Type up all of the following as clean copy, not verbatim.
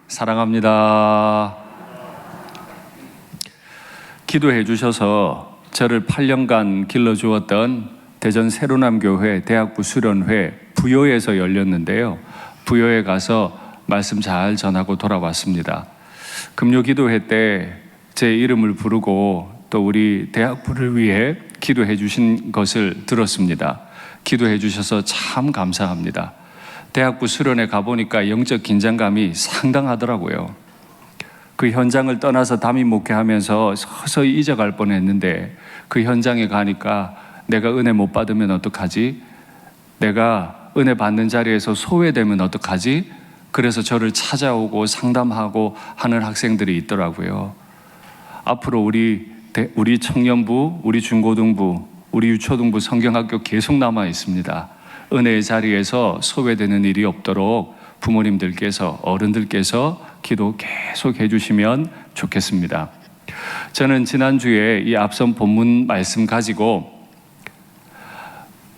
사랑합니다. 기도해 주셔서 저를 8년간 길러주었던 대전 세로남교회 대학부 수련회 부여에서 열렸는데요. 부여에 가서 말씀 잘 전하고 돌아왔습니다. 금요 기도회 때 제 이름을 부르고 또 우리 대학부를 위해 기도해 주신 것을 들었습니다. 기도해 주셔서 참 감사합니다. 대학부 수련회 가보니까 영적 긴장감이 상당하더라고요. 그 현장을 떠나서 담임 목회하면서 서서히 잊어갈 뻔했는데 그 현장에 가니까 내가 은혜 못 받으면 어떡하지? 내가 은혜 받는 자리에서 소외되면 어떡하지? 그래서 저를 찾아오고 상담하고 하는 학생들이 있더라고요. 앞으로 우리 청년부, 우리 중고등부, 우리 유초등부 성경학교 계속 남아 있습니다. 은혜의 자리에서 소외되는 일이 없도록 부모님들께서, 어른들께서 기도 계속 해주시면 좋겠습니다. 저는 지난주에 이 앞선 본문 말씀 가지고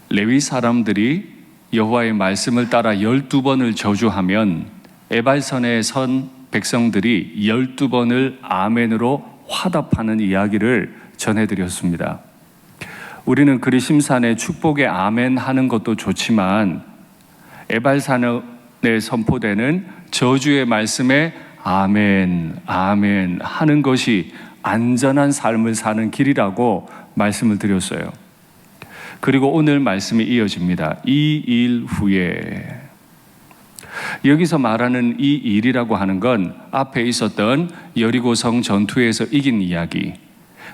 레위 사람들이 여호와의 말씀을 따라 12번을 저주하면 에발선에 선 백성들이 12번을 아멘으로 화답하는 이야기를 전해드렸습니다. 우리는 그리심산에 축복의 아멘 하는 것도 좋지만 에발산에 선포되는 저주의 말씀에 아멘, 아멘 하는 것이 안전한 삶을 사는 길이라고 말씀을 드렸어요. 그리고 오늘 말씀이 이어집니다. 이 일 후에. 여기서 말하는 이 일이라고 하는 건 앞에 있었던 여리고성 전투에서 이긴 이야기,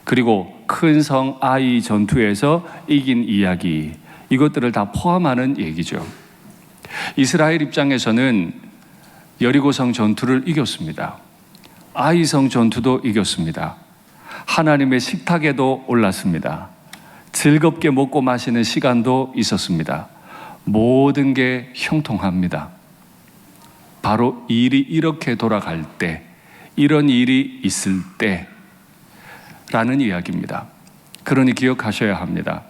그리고 큰 성 아이 전투에서 이긴 이야기, 이것들을 다 포함하는 얘기죠. 이스라엘 입장에서는 여리고성 전투를 이겼습니다. 아이성 전투도 이겼습니다. 하나님의 식탁에도 올랐습니다. 즐겁게 먹고 마시는 시간도 있었습니다. 모든 게 형통합니다. 바로 일이 이렇게 돌아갈 때, 이런 일이 있을 때 라는 이야기입니다. 그러니 기억하셔야 합니다.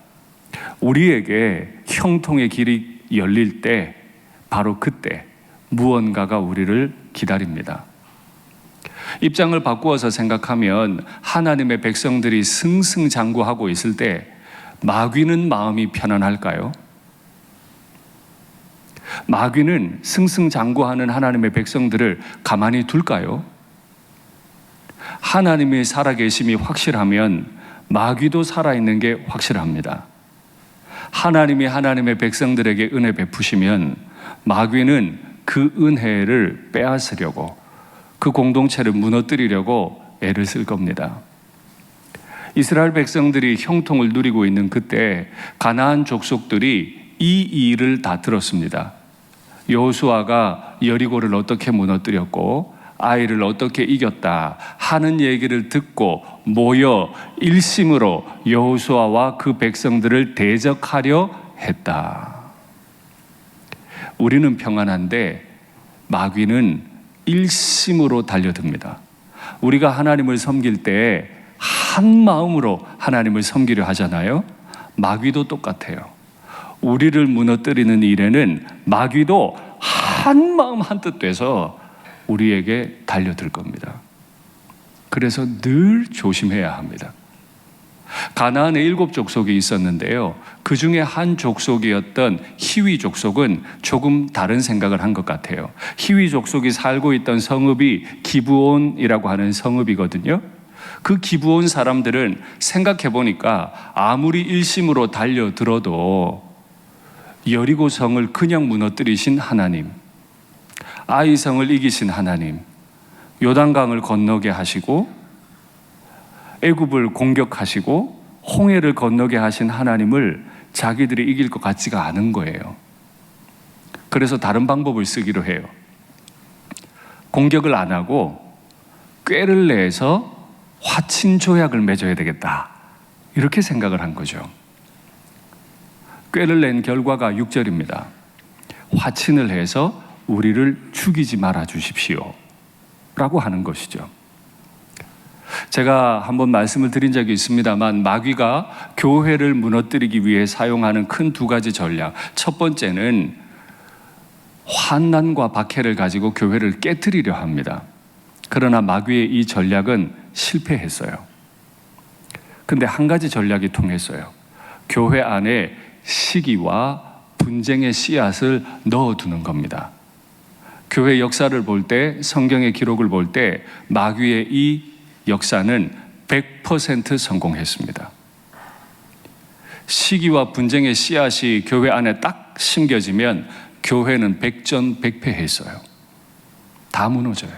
우리에게 형통의 길이 열릴 때, 바로 그때 무언가가 우리를 기다립니다. 입장을 바꾸어서 생각하면 하나님의 백성들이 승승장구하고 있을 때 마귀는 마음이 편안할까요? 마귀는 승승장구하는 하나님의 백성들을 가만히 둘까요? 하나님의 살아계심이 확실하면 마귀도 살아있는 게 확실합니다. 하나님이 하나님의 백성들에게 은혜 베푸시면 마귀는 그 은혜를 빼앗으려고, 그 공동체를 무너뜨리려고 애를 쓸 겁니다. 이스라엘 백성들이 형통을 누리고 있는 그때 가나안 족속들이 이 일을 다 들었습니다. 여호수아가 여리고를 어떻게 무너뜨렸고 아이를 어떻게 이겼다 하는 얘기를 듣고 모여 일심으로 여호수아와 그 백성들을 대적하려 했다. 우리는 평안한데 마귀는 일심으로 달려듭니다. 우리가 하나님을 섬길 때 한 마음으로 하나님을 섬기려 하잖아요. 마귀도 똑같아요. 우리를 무너뜨리는 일에는 마귀도 한 마음 한뜻 돼서 우리에게 달려들 겁니다. 그래서 늘 조심해야 합니다. 가나안에 7 족속이 있었는데요. 그 중에 한 족속이었던 히위 족속은 조금 다른 생각을 한 것 같아요. 히위 족속이 살고 있던 성읍이 기브온이라고 하는 성읍이거든요. 그 기브온 사람들은 생각해 보니까 아무리 일심으로 달려들어도 여리고성을 그냥 무너뜨리신 하나님, 아이성을 이기신 하나님, 요단강을 건너게 하시고 애굽을 공격하시고 홍해를 건너게 하신 하나님을 자기들이 이길 것 같지가 않은 거예요. 그래서 다른 방법을 쓰기로 해요. 공격을 안 하고 꾀를 내서 화친 조약을 맺어야 되겠다, 이렇게 생각을 한 거죠. 꾀를 낸 결과가 6절입니다. 화친을 해서 우리를 죽이지 말아 주십시오 라고 하는 것이죠. 제가 한번 말씀을 드린 적이 있습니다만 마귀가 교회를 무너뜨리기 위해 사용하는 큰 2가지 전략, 첫 번째는 환난과 박해를 가지고 교회를 깨뜨리려 합니다. 그러나 마귀의 이 전략은 실패했어요. 근데 한 가지 전략이 통했어요. 교회 안에 시기와 분쟁의 씨앗을 넣어두는 겁니다. 교회 역사를 볼 때, 성경의 기록을 볼 때 마귀의 이 역사는 100% 성공했습니다. 시기와 분쟁의 씨앗이 교회 안에 딱 심겨지면 교회는 백전백패했어요. 다 무너져요.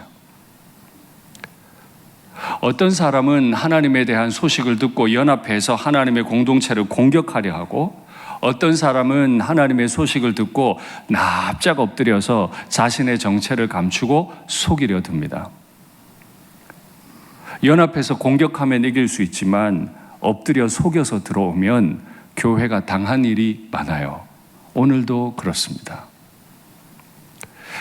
어떤 사람은 하나님에 대한 소식을 듣고 연합해서 하나님의 공동체를 공격하려 하고, 어떤 사람은 하나님의 소식을 듣고 납작 엎드려서 자신의 정체를 감추고 속이려 듭니다. 연합해서 공격하면 이길 수 있지만 엎드려 속여서 들어오면 교회가 당한 일이 많아요. 오늘도 그렇습니다.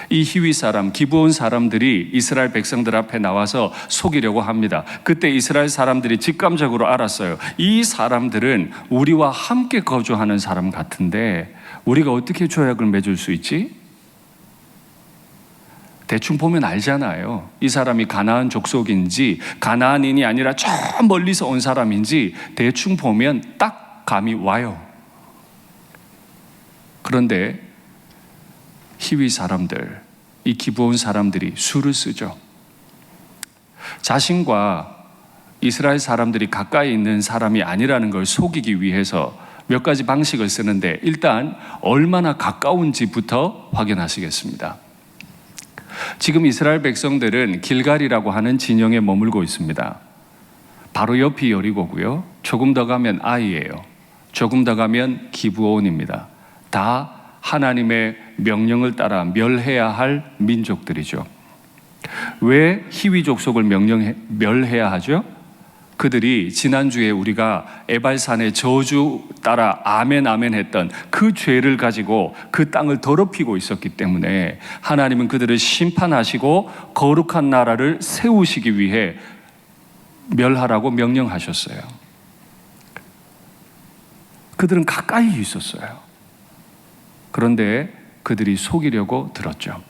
이 히위 사람, 기브온 사람들이 이스라엘 백성들 앞에 나와서 속이려고 합니다. 그때 이스라엘 사람들이 직감적으로 알았어요. 이 사람들은 우리와 함께 거주하는 사람 같은데 우리가 어떻게 조약을 맺을 수 있지? 대충 보면 알잖아요. 이 사람이 가나안 족속인지 가나안인이 아니라 저 멀리서 온 사람인지 대충 보면 딱 감이 와요. 그런데 히위 사람들, 이 기브온 사람들이 수를 쓰죠. 자신과 이스라엘 사람들이 가까이 있는 사람이 아니라는 걸 속이기 위해서 몇 가지 방식을 쓰는데, 일단 얼마나 가까운지부터 확인하시겠습니다. 지금 이스라엘 백성들은 길갈이라고 하는 진영에 머물고 있습니다. 바로 옆이 여리고고요. 조금 더 가면 아이예요. 조금 더 가면 기브온입니다. 다 하나님의 명령을 따라 멸해야 할 민족들이죠. 왜 히위 족속을 멸해야 하죠? 그들이 지난주에 우리가 에발산의 저주 따라 아멘 아멘 했던 그 죄를 가지고 그 땅을 더럽히고 있었기 때문에 하나님은 그들을 심판하시고 거룩한 나라를 세우시기 위해 멸하라고 명령하셨어요. 그들은 가까이 있었어요. 그런데 그들이 속이려고 들었죠.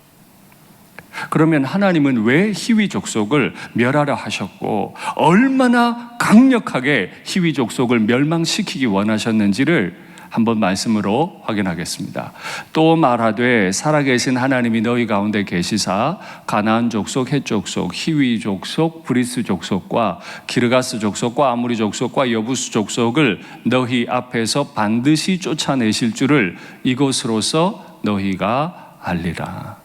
그러면 하나님은 왜 히위 족속을 멸하려 하셨고 얼마나 강력하게 히위 족속을 멸망시키기 원하셨는지를 한번 말씀으로 확인하겠습니다. 또 말하되 살아계신 하나님이 너희 가운데 계시사 가나안 족속, 헷 족속, 히위 족속, 브리스 족속과 기르가스 족속과 아무리 족속과 여부스 족속을 너희 앞에서 반드시 쫓아내실 줄을 이것으로서 너희가 알리라.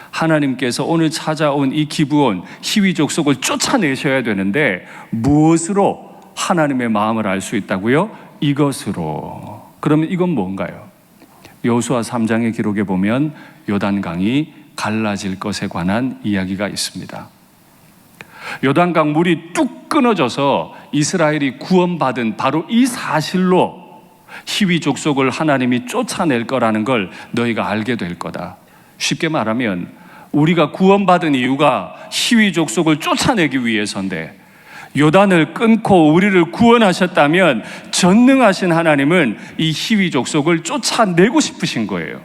하나님께서 오늘 찾아온 이 기브온 히위 족속을 쫓아내셔야 되는데 무엇으로 하나님의 마음을 알 수 있다고요? 이것으로. 그러면 이건 뭔가요? 여호수아 3장의 기록에 보면 요단강이 갈라질 것에 관한 이야기가 있습니다. 요단강 물이 뚝 끊어져서 이스라엘이 구원받은 바로 이 사실로 히위 족속을 하나님이 쫓아낼 거라는 걸 너희가 알게 될 거다. 쉽게 말하면 우리가 구원받은 이유가 히위 족속을 쫓아내기 위해서인데, 요단을 끊고 우리를 구원하셨다면 전능하신 하나님은 이 히위 족속을 쫓아내고 싶으신 거예요.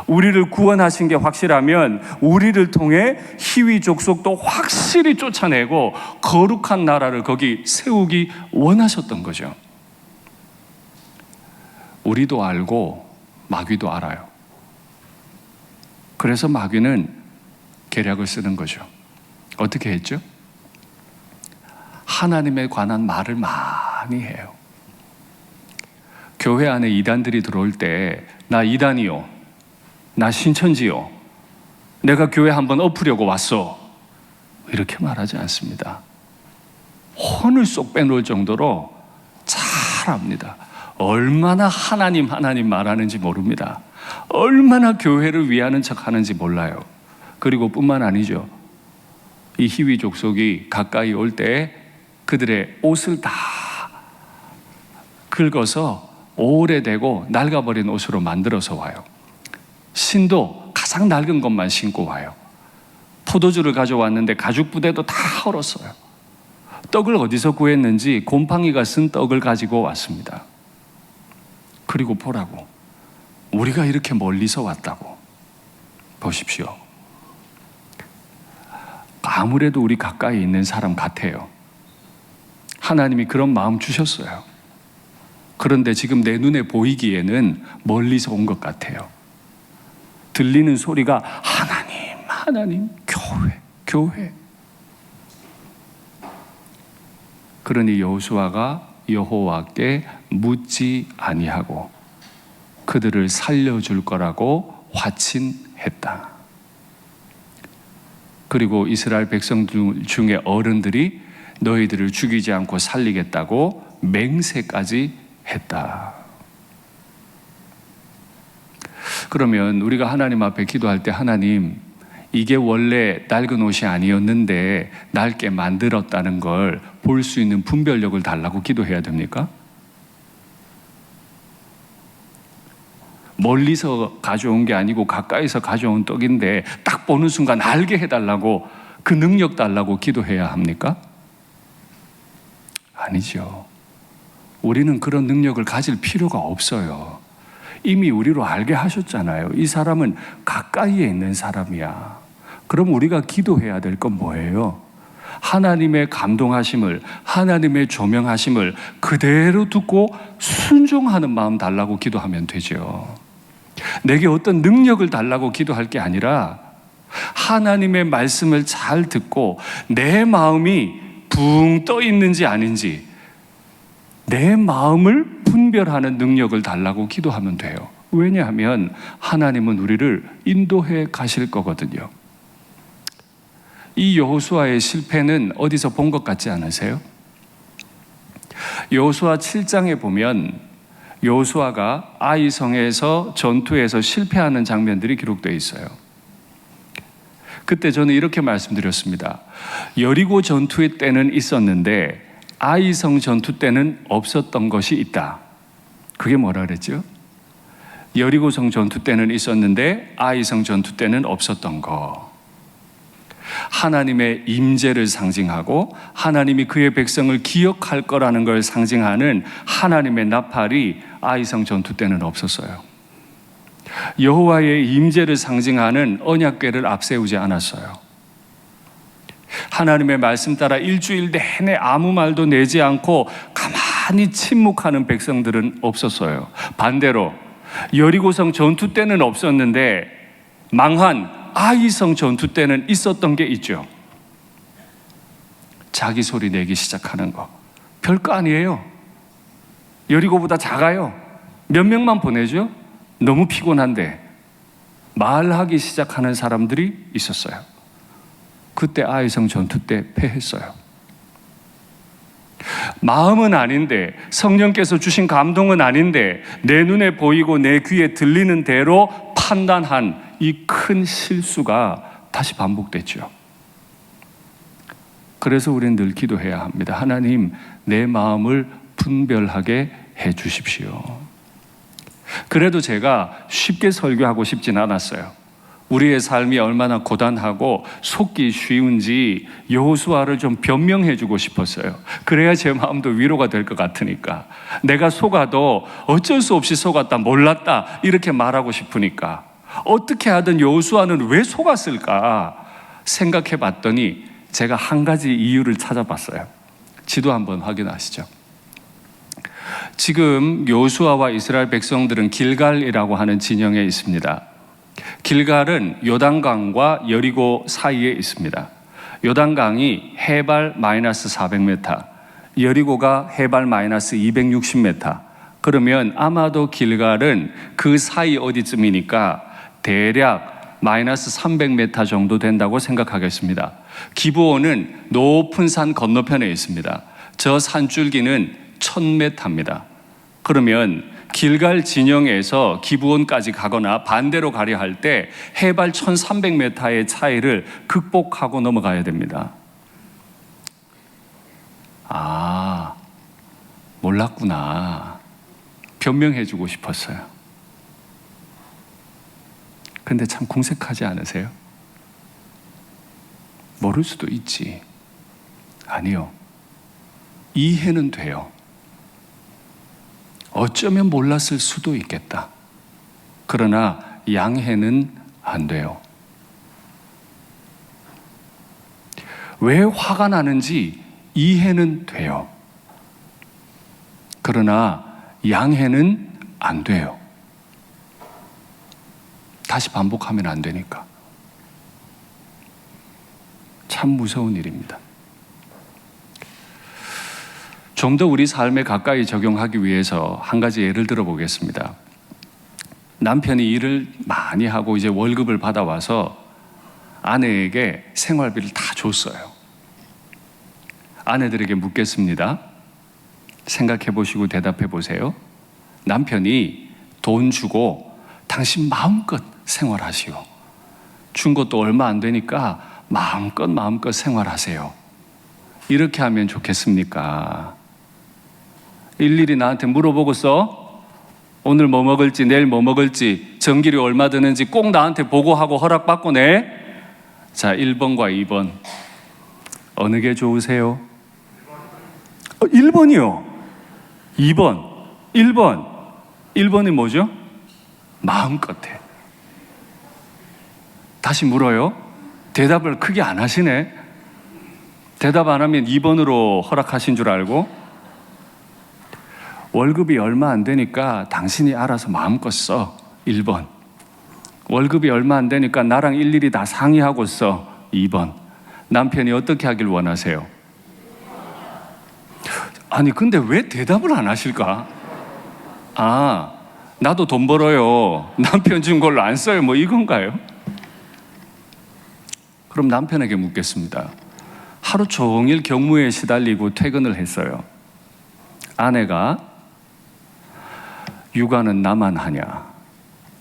우리를 구원하신 게 확실하면 우리를 통해 히위 족속도 확실히 쫓아내고 거룩한 나라를 거기 세우기 원하셨던 거죠. 우리도 알고 마귀도 알아요. 그래서 마귀는 계략을 쓰는 거죠. 어떻게 했죠? 하나님에 관한 말을 많이 해요. 교회 안에 이단들이 들어올 때 나 이단이요, 나 신천지요, 내가 교회 한번 엎으려고 왔어, 이렇게 말하지 않습니다. 혼을 쏙 빼놓을 정도로 잘 압니다. 얼마나 하나님 말하는지 모릅니다. 얼마나 교회를 위하는 척 하는지 몰라요. 그리고 뿐만 아니죠. 이 히위 족속이 가까이 올 때 그들의 옷을 다 긁어서 오래되고 낡아버린 옷으로 만들어서 와요. 신도 가장 낡은 것만 신고 와요. 포도주를 가져왔는데 가죽 부대도 다 얼었어요. 떡을 어디서 구했는지 곰팡이가 쓴 떡을 가지고 왔습니다. 그리고 보라고, 우리가 이렇게 멀리서 왔다고. 보십시오. 아무래도 우리 가까이 있는 사람 같아요. 하나님이 그런 마음 주셨어요. 그런데 지금 내 눈에 보이기에는 멀리서 온 것 같아요. 들리는 소리가 하나님, 하나님, 교회, 교회. 그러니 여호수아가 여호와께 묻지 아니하고 그들을 살려줄 거라고 화친했다. 그리고 이스라엘 백성들 중에 어른들이 너희들을 죽이지 않고 살리겠다고 맹세까지 했다. 그러면 우리가 하나님 앞에 기도할 때 하나님, 이게 원래 낡은 옷이 아니었는데 낡게 만들었다는 걸 볼 수 있는 분별력을 달라고 기도해야 됩니까? 멀리서 가져온 게 아니고 가까이서 가져온 떡인데 딱 보는 순간 알게 해달라고, 그 능력 달라고 기도해야 합니까? 아니죠. 우리는 그런 능력을 가질 필요가 없어요. 이미 우리로 알게 하셨잖아요. 이 사람은 가까이에 있는 사람이야. 그럼 우리가 기도해야 될 건 뭐예요? 하나님의 감동하심을, 하나님의 조명하심을 그대로 듣고 순종하는 마음 달라고 기도하면 되죠. 내게 어떤 능력을 달라고 기도할 게 아니라 하나님의 말씀을 잘 듣고 내 마음이 붕 떠 있는지 아닌지 내 마음을 분별하는 능력을 달라고 기도하면 돼요. 왜냐하면 하나님은 우리를 인도해 가실 거거든요. 이 여호수아의 실패는 어디서 본 것 같지 않으세요? 여호수아 7장에 보면 여호수아가 아이성에서 전투에서 실패하는 장면들이 기록되어 있어요. 그때 저는 이렇게 말씀드렸습니다. 여리고 전투의 때는 있었는데 아이성 전투 때는 없었던 것이 있다. 그게 뭐라 그랬죠? 여리고성 전투 때는 있었는데 아이성 전투 때는 없었던 거. 하나님의 임재를 상징하고 하나님이 그의 백성을 기억할 거라는 걸 상징하는 하나님의 나팔이 아이성 전투 때는 없었어요. 여호와의 임재를 상징하는 언약궤를 앞세우지 않았어요. 하나님의 말씀 따라 일주일 내내 아무 말도 내지 않고 가만히 침묵하는 백성들은 없었어요. 반대로 여리고성 전투 때는 없었는데 망한 아이성 전투 때는 있었던 게 있죠. 자기 소리 내기 시작하는 거. 별거 아니에요. 여리고보다 작아요. 몇 명만 보내죠? 너무 피곤한데 말하기 시작하는 사람들이 있었어요. 그때 아이성 전투 때 패했어요. 마음은 아닌데, 성령께서 주신 감동은 아닌데 내 눈에 보이고 내 귀에 들리는 대로 판단한 이 큰 실수가 다시 반복됐죠. 그래서 우리는 늘 기도해야 합니다. 하나님, 내 마음을 분별하게 해 주십시오. 그래도 제가 쉽게 설교하고 싶진 않았어요. 우리의 삶이 얼마나 고단하고 속기 쉬운지 여호수아를 좀 변명해 주고 싶었어요. 그래야 제 마음도 위로가 될 것 같으니까. 내가 속아도 어쩔 수 없이 속았다, 몰랐다 이렇게 말하고 싶으니까. 어떻게 하든 여호수아는 왜 속았을까 생각해 봤더니 제가 한 가지 이유를 찾아봤어요. 지도 한번 확인하시죠. 지금 여호수아와 이스라엘 백성들은 길갈이라고 하는 진영에 있습니다. 길갈은 요단강과 여리고 사이에 있습니다. 요단강이 해발 마이너스 400m, 여리고가 해발 마이너스 260m. 그러면 아마도 길갈은 그 사이 어디쯤이니까 대략 마이너스 300m 정도 된다고 생각하겠습니다. 기브온은 높은 산 건너편에 있습니다. 저 산줄기는 1000m입니다. 그러면 길갈 진영에서 기브온까지 가거나 반대로 가려 할 때 해발 1300m의 차이를 극복하고 넘어가야 됩니다. 아, 몰랐구나. 변명해 주고 싶었어요. 근데 참 궁색하지 않으세요? 모를 수도 있지. 아니요. 이해는 돼요. 어쩌면 몰랐을 수도 있겠다. 그러나 양해는 안 돼요. 왜 화가 나는지 이해는 돼요. 그러나 양해는 안 돼요. 다시 반복하면 안 되니까. 참 무서운 일입니다. 좀 더 우리 삶에 가까이 적용하기 위해서 한 가지 예를 들어 보겠습니다. 남편이 일을 많이 하고 이제 월급을 받아와서 아내에게 생활비를 다 줬어요. 아내들에게 묻겠습니다. 생각해 보시고 대답해 보세요. 남편이 돈 주고 당신 마음껏 생활하시오. 준 것도 얼마 안 되니까 마음껏 생활하세요. 이렇게 하면 좋겠습니까? 일일이 나한테 물어보고서 오늘 뭐 먹을지 내일 뭐 먹을지 전기료 얼마 드는지 꼭 나한테 보고하고 허락받고 내? 자, 1번과 2번 어느 게 좋으세요? 1번이요. 2번 1번이 뭐죠? 마음껏 해. 다시 물어요. 대답을 크게 안 하시네. 대답 안 하면 2번으로 허락하신 줄 알고. 월급이 얼마 안 되니까 당신이 알아서 마음껏 써. 1번. 월급이 얼마 안 되니까 나랑 일일이 다 상의하고 써. 2번. 남편이 어떻게 하길 원하세요? 아니 근데 왜 대답을 안 하실까? 아, 나도 돈 벌어요. 남편 준 걸로 안 써요. 뭐 이건가요? 그럼 남편에게 묻겠습니다. 하루 종일 경무에 시달리고 퇴근을 했어요. 아내가 육아는 나만 하냐,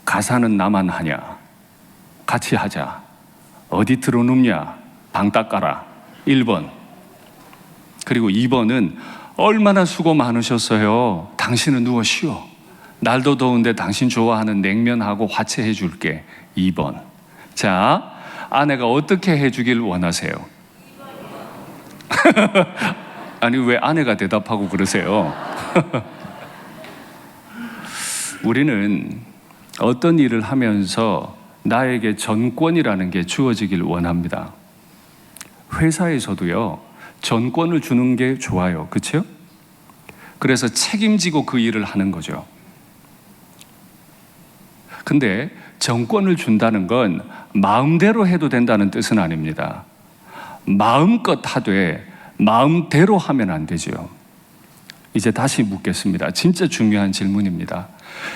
가사는 나만 하냐, 같이 하자, 어디 들어눕냐, 방 닦아라. 1번. 그리고 2번은 얼마나 수고 많으셨어요. 당신은 누워 쉬어. 날도 더운데 당신 좋아하는 냉면하고 화채해 줄게. 2번. 자, 아내가 어떻게 해주길 원하세요? 아니 왜 아내가 대답하고 그러세요? 우리는 어떤 일을 하면서 나에게 전권이라는 게 주어지길 원합니다. 회사에서도요, 전권을 주는 게 좋아요. 그렇죠? 그래서 책임지고 그 일을 하는 거죠. 근데 전권을 준다는 건 마음대로 해도 된다는 뜻은 아닙니다. 마음껏 하되 마음대로 하면 안 되죠. 이제 다시 묻겠습니다. 진짜 중요한 질문입니다.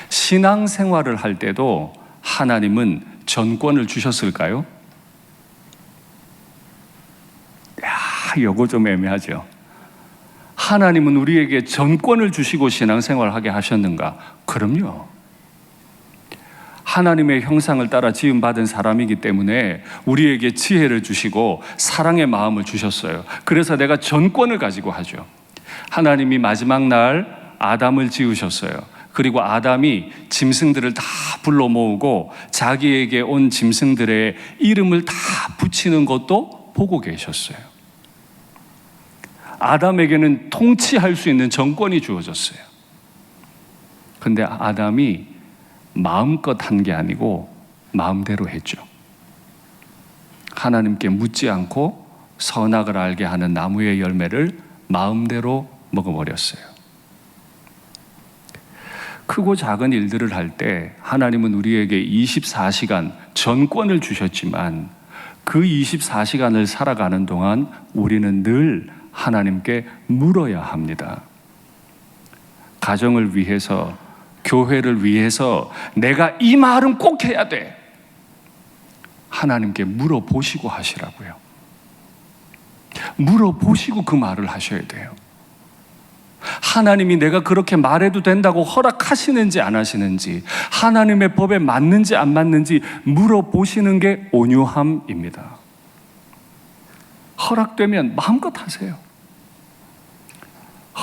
신앙생활을 할 때도 하나님은 전권을 주셨을까요? 이거 좀 애매하죠. 하나님은 우리에게 전권을 주시고 신앙생활하게 하셨는가? 그럼요. 하나님의 형상을 따라 지음받은 사람이기 때문에 우리에게 지혜를 주시고 사랑의 마음을 주셨어요. 그래서 내가 전권을 가지고 하죠. 하나님이 마지막 날 아담을 지으셨어요. 그리고 아담이 짐승들을 다 불러 모으고 자기에게 온 짐승들의 이름을 다 붙이는 것도 보고 계셨어요. 아담에게는 통치할 수 있는 정권이 주어졌어요. 근데 아담이 마음껏 한 게 아니고 마음대로 했죠. 하나님께 묻지 않고 선악을 알게 하는 나무의 열매를 마음대로 먹어버렸어요. 크고 작은 일들을 할 때 하나님은 우리에게 24시간 전권을 주셨지만 그 24시간을 살아가는 동안 우리는 늘 하나님께 물어야 합니다. 가정을 위해서, 교회를 위해서 내가 이 말은 꼭 해야 돼. 하나님께 물어보시고 하시라고요. 물어보시고 그 말을 하셔야 돼요. 하나님이 내가 그렇게 말해도 된다고 허락하시는지 안 하시는지, 하나님의 법에 맞는지 안 맞는지 물어보시는 게 온유함입니다. 허락되면 마음껏 하세요.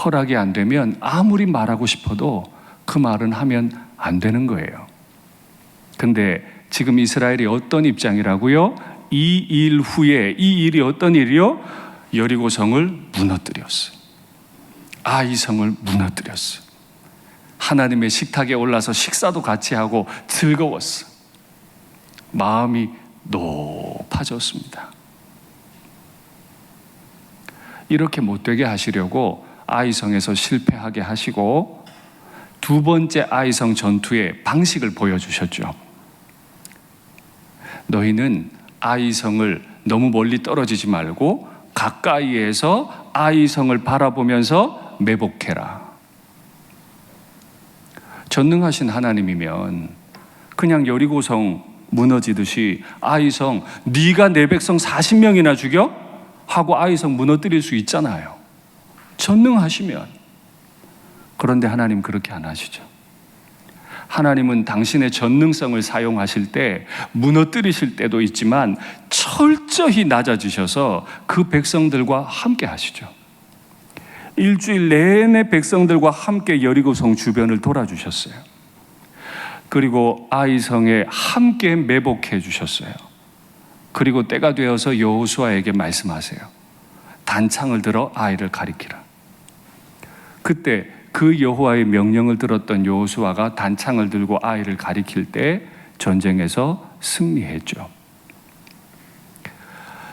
허락이 안 되면 아무리 말하고 싶어도 그 말은 하면 안 되는 거예요. 근데 지금 이스라엘이 어떤 입장이라고요? 이 일 후에, 이 일이 어떤 일이요? 여리고성을 무너뜨렸어요. 이 성을 무너뜨렸어요. 하나님의 식탁에 올라서 식사도 같이 하고 즐거웠어요. 마음이 높아졌습니다. 이렇게 못되게 하시려고 아이성에서 실패하게 하시고 두 번째 아이성 전투의 방식을 보여주셨죠. 너희는 아이성을 너무 멀리 떨어지지 말고 가까이에서 아이성을 바라보면서 매복해라. 전능하신 하나님이면 그냥 여리고성 무너지듯이 아이성 네가 내 백성 40명이나 죽여? 하고 아이성 무너뜨릴 수 있잖아요. 전능하시면. 그런데 하나님 그렇게 안 하시죠. 하나님은 당신의 전능성을 사용하실 때 무너뜨리실 때도 있지만 철저히 낮아지셔서 그 백성들과 함께 하시죠. 일주일 내내 백성들과 함께 여리고성 주변을 돌아주셨어요. 그리고 아이성에 함께 매복해 주셨어요. 그리고 때가 되어서 여호수아에게 말씀하세요. 단창을 들어 아이를 가리키라. 그때 그 여호와의 명령을 들었던 여호수아가 단창을 들고 아이를 가리킬 때 전쟁에서 승리했죠.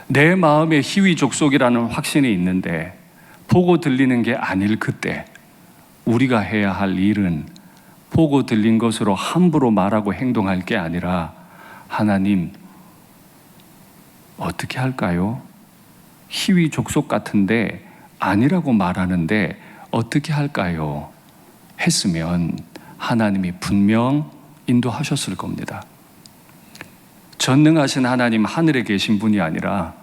내 마음에 희위 족속이라는 확신이 있는데 보고 들리는 게 아닐 그때 우리가 해야 할 일은 보고 들린 것으로 함부로 말하고 행동할 게 아니라 하나님 어떻게 할까요? 희위 족속 같은데 아니라고 말하는데 어떻게 할까요? 했으면 하나님이 분명 인도하셨을 겁니다. 전능하신 하나님 하늘에 계신 분이 아니라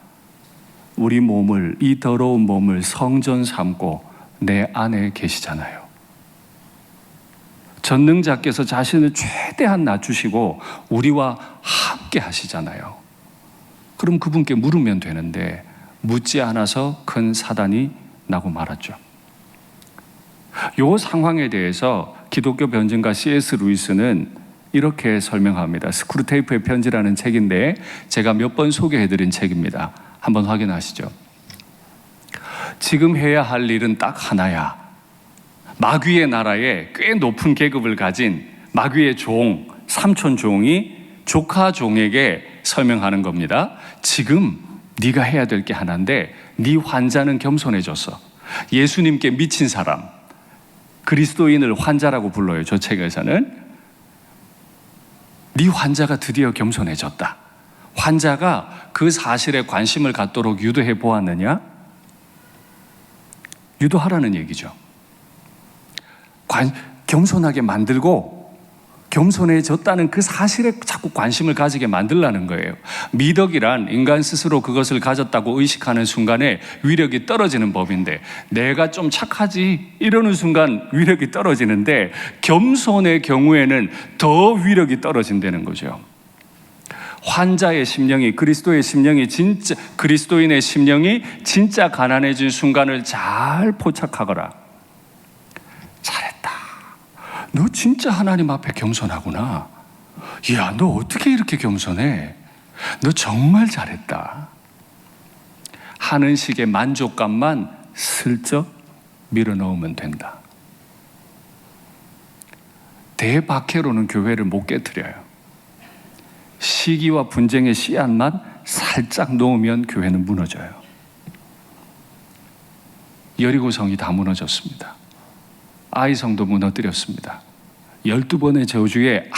우리 몸을, 이 더러운 몸을 성전 삼고 내 안에 계시잖아요. 전능자께서 자신을 최대한 낮추시고 우리와 함께 하시잖아요. 그럼 그분께 물으면 되는데 묻지 않아서 큰 사단이 나고 말았죠. 이 상황에 대해서 기독교 변증가 C.S. 루이스는 이렇게 설명합니다. 스크루테이프의 편지라는 책인데 제가 몇 번 소개해드린 책입니다. 한번 확인하시죠. 지금 해야 할 일은 딱 하나야. 마귀의 나라에 꽤 높은 계급을 가진 마귀의 종, 삼촌 종이 조카 종에게 설명하는 겁니다. 지금 네가 해야 될 게 하나인데 네 환자는 겸손해졌어. 예수님께 미친 사람, 그리스도인을 환자라고 불러요. 저 책에서는. 네 환자가 드디어 겸손해졌다. 환자가 그 사실에 관심을 갖도록 유도해 보았느냐? 유도하라는 얘기죠. 겸손하게 만들고 겸손해졌다는 그 사실에 자꾸 관심을 가지게 만들라는 거예요. 미덕이란 인간 스스로 그것을 가졌다고 의식하는 순간에 위력이 떨어지는 법인데 내가 좀 착하지 이러는 순간 위력이 떨어지는데 겸손의 경우에는 더 위력이 떨어진다는 거죠. 환자의 심령이, 그리스도의 심령이 진짜, 그리스도인의 심령이 진짜 가난해진 순간을 잘 포착하거라. 잘했다. 너 진짜 하나님 앞에 겸손하구나. 야, 너 어떻게 이렇게 겸손해? 너 정말 잘했다. 하는 식의 만족감만 슬쩍 밀어넣으면 된다. 대박해로는 교회를 못 깨트려요. 시기와 분쟁의 씨앗만 살짝 놓으면 교회는 무너져요. 여리고성이 다 무너졌습니다. 아이성도 무너뜨렸습니다. 12번의 저주에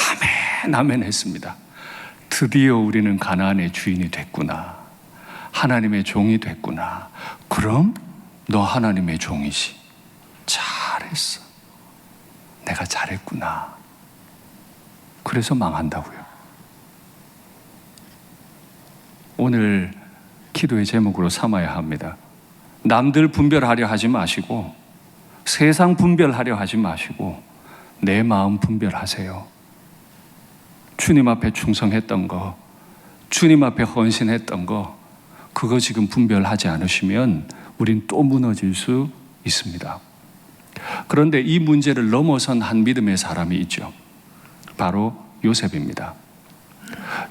아멘 아멘 했습니다. 드디어 우리는 가나안의 주인이 됐구나. 하나님의 종이 됐구나. 그럼 너 하나님의 종이지. 잘했어. 내가 잘했구나. 그래서 망한다고요. 오늘 기도의 제목으로 삼아야 합니다. 남들 분별하려 하지 마시고 세상 분별하려 하지 마시고 내 마음 분별하세요. 주님 앞에 충성했던 거, 주님 앞에 헌신했던 거, 그거 지금 분별하지 않으시면 우린 또 무너질 수 있습니다. 그런데 이 문제를 넘어선 한 믿음의 사람이 있죠. 바로 요셉입니다.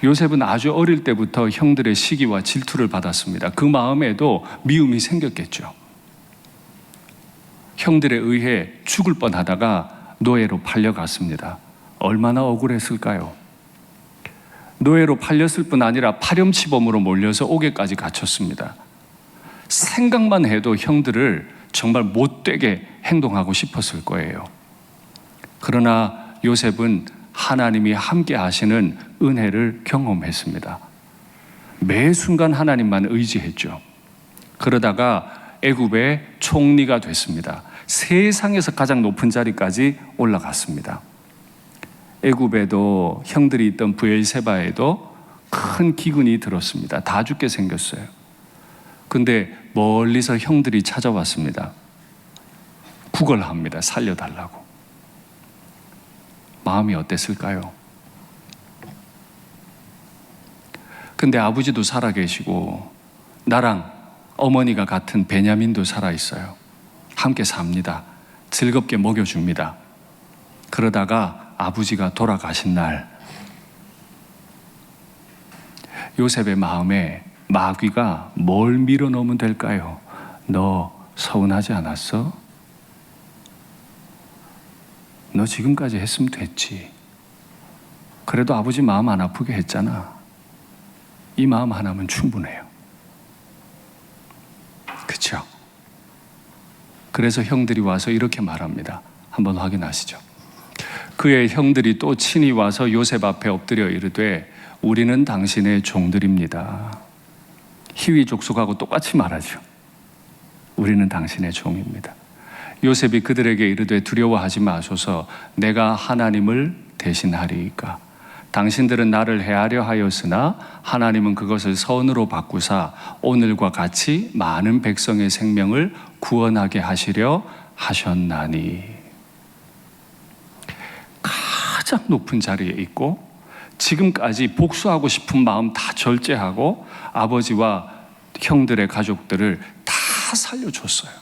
요셉은 아주 어릴 때부터 형들의 시기와 질투를 받았습니다. 그 마음에도 미움이 생겼겠죠. 형들에 의해 죽을 뻔하다가 노예로 팔려갔습니다. 얼마나 억울했을까요? 노예로 팔렸을 뿐 아니라 파렴치범으로 몰려서 옥에까지 갇혔습니다. 생각만 해도 형들을 정말 못되게 행동하고 싶었을 거예요. 그러나 요셉은 하나님이 함께 하시는 은혜를 경험했습니다. 매 순간 하나님만 의지했죠. 그러다가 애굽의 총리가 됐습니다. 세상에서 가장 높은 자리까지 올라갔습니다. 애굽에도 형들이 있던 브엘세바에도 큰 기근이 들었습니다. 다 죽게 생겼어요. 근데 멀리서 형들이 찾아왔습니다. 구걸합니다. 살려달라고. 마음이 어땠을까요? 근데 아버지도 살아계시고 나랑 어머니가 같은 베냐민도 살아있어요. 함께 삽니다. 즐겁게 먹여줍니다. 그러다가 아버지가 돌아가신 날 요셉의 마음에 마귀가 뭘 밀어넣으면 될까요? 너 서운하지 않았어? 너 지금까지 했으면 됐지. 그래도 아버지 마음 안 아프게 했잖아. 이 마음 하나면 충분해요. 그렇죠? 그래서 형들이 와서 이렇게 말합니다. 한번 확인하시죠. 그의 형들이 또 친히 와서 요셉 앞에 엎드려 이르되 우리는 당신의 종들입니다. 희위 족속하고 똑같이 말하죠. 우리는 당신의 종입니다. 요셉이 그들에게 이르되 두려워하지 마소서. 내가 하나님을 대신하리이까. 당신들은 나를 해하려 하였으나 하나님은 그것을 선으로 바꾸사 오늘과 같이 많은 백성의 생명을 구원하게 하시려 하셨나니. 가장 높은 자리에 있고 지금까지 복수하고 싶은 마음 다 절제하고 아버지와 형들의 가족들을 다 살려줬어요.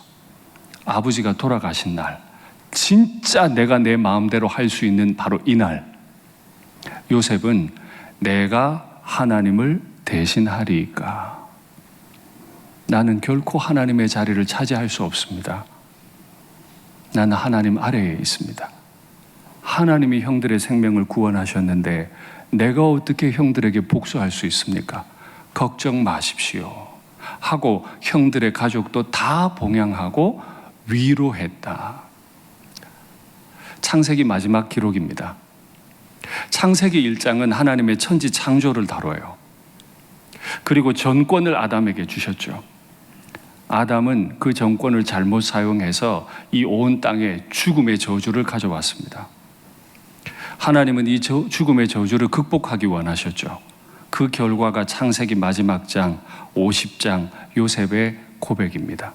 아버지가 돌아가신 날, 진짜 내가 내 마음대로 할 수 있는 바로 이날, 요셉은 내가 하나님을 대신하리이까. 나는 결코 하나님의 자리를 차지할 수 없습니다. 나는 하나님 아래에 있습니다. 하나님이 형들의 생명을 구원하셨는데 내가 어떻게 형들에게 복수할 수 있습니까? 걱정 마십시오 하고 형들의 가족도 다 봉양하고 위로했다. 창세기 마지막 기록입니다. 창세기 1장은 하나님의 천지 창조를 다뤄요. 그리고 전권을 아담에게 주셨죠. 아담은 그 전권을 잘못 사용해서 이 온 땅에 죽음의 저주를 가져왔습니다. 하나님은 이 죽음의 저주를 극복하기 원하셨죠. 그 결과가 창세기 마지막 장 50장 요셉의 고백입니다.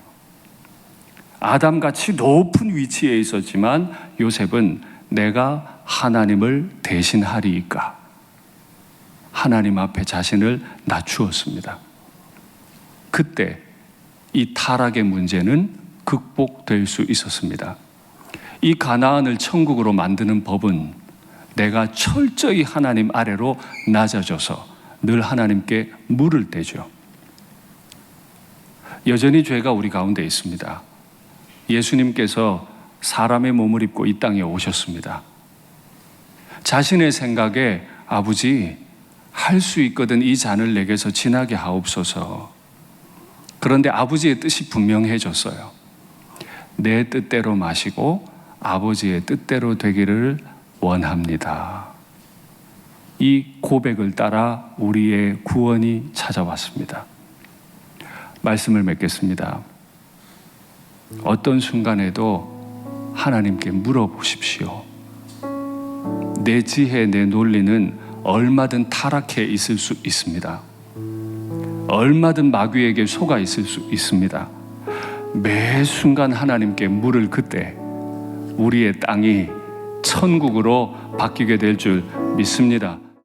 아담같이 높은 위치에 있었지만 요셉은 내가 하나님을 대신하리이까. 하나님 앞에 자신을 낮추었습니다. 그때 이 타락의 문제는 극복될 수 있었습니다. 이 가나안을 천국으로 만드는 법은 내가 철저히 하나님 아래로 낮아져서 늘 하나님께 물을 떼죠. 여전히 죄가 우리 가운데 있습니다. 예수님께서 사람의 몸을 입고 이 땅에 오셨습니다. 자신의 생각에 아버지 할 수 있거든 이 잔을 내게서 지나게 하옵소서. 그런데 아버지의 뜻이 분명해졌어요. 내 뜻대로 마시고 아버지의 뜻대로 되기를 원합니다. 이 고백을 따라 우리의 구원이 찾아왔습니다. 말씀을 맺겠습니다. 어떤 순간에도 하나님께 물어보십시오. 내 지혜, 내 논리는 얼마든 타락해 있을 수 있습니다. 얼마든 마귀에게 속아 있을 수 있습니다. 매 순간 하나님께 물을 그때 우리의 땅이 천국으로 바뀌게 될 줄 믿습니다.